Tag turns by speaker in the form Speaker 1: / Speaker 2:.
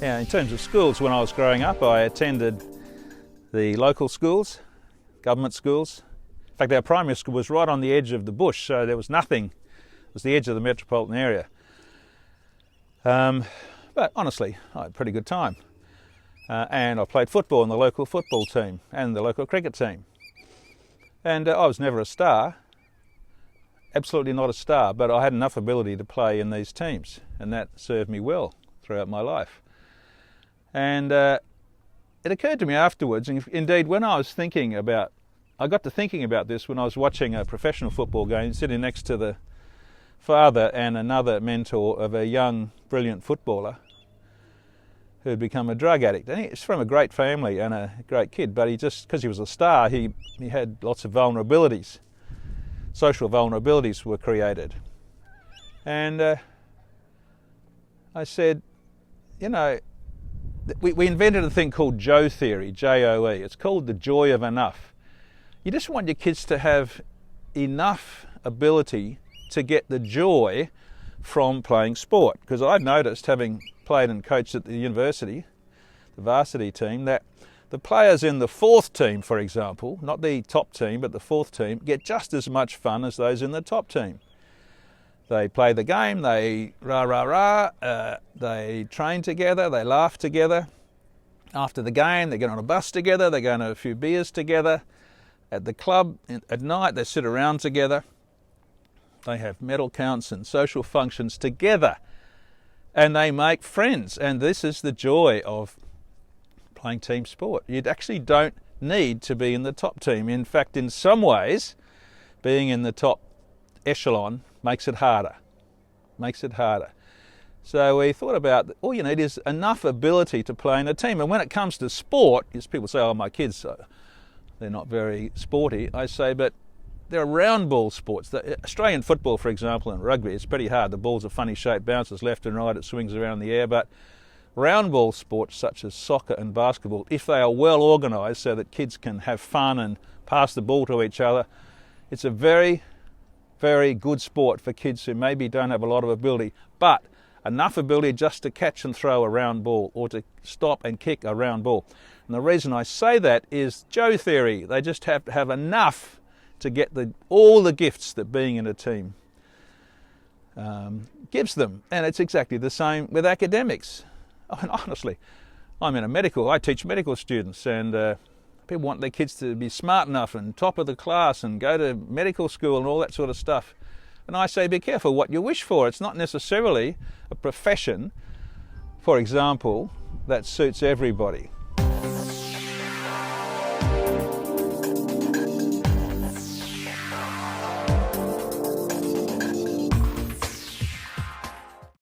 Speaker 1: Yeah, in terms of schools, when I was growing up, I attended the local schools, government schools. In fact, our primary school was right on the edge of the bush, so there was nothing. It was the edge of the metropolitan area. But honestly, I had a pretty good time. And I played football in the local football team and the local cricket team. And I was never a star, absolutely not a star, but I had enough ability to play in these teams, and that served me well throughout my life. And it occurred to me afterwards, indeed when I got to thinking about this when I was watching a professional football game, sitting next to the father and another mentor of a young, brilliant footballer who had become a drug addict. And he's from a great family and a great kid, but because he was a star, he had lots of vulnerabilities. Social vulnerabilities were created. And I said, you know, we invented a thing called Joe theory, J-O-E. It's called the joy of enough. You just want your kids to have enough ability to get the joy from playing sport. Because I've noticed, having played and coached at the university, the varsity team, that the players in the fourth team, for example, not the top team, but the fourth team, get just as much fun as those in the top team. They play the game, they they train together, they laugh together. After the game, they get on a bus together, they go on a few beers together. At the club, at night, they sit around together. They have medal counts and social functions together. And they make friends. And this is the joy of playing team sport. You actually don't need to be in the top team. In fact, in some ways, being in the top echelon makes it harder. So we thought about all you need is enough ability to play in a team. And when it comes to sport, because people say, oh, my kids, they're not very sporty. I say, but there are round ball sports. The Australian football, for example, and rugby, it's pretty hard. The ball's a funny shape, bounces left and right, it swings around in the air. But round ball sports such as soccer and basketball, if they are well organised so that kids can have fun and pass the ball to each other, it's a very, very good sport for kids who maybe don't have a lot of ability, but enough ability just to catch and throw a round ball or to stop and kick a round ball. And the reason I say that is Joe theory. They just have to have enough to get all the gifts that being in a team gives them. And it's exactly the same with academics. And honestly, I teach medical students, and people want their kids to be smart enough and top of the class and go to medical school and all that sort of stuff. And I say, be careful what you wish for. It's not necessarily a profession, for example, that suits everybody.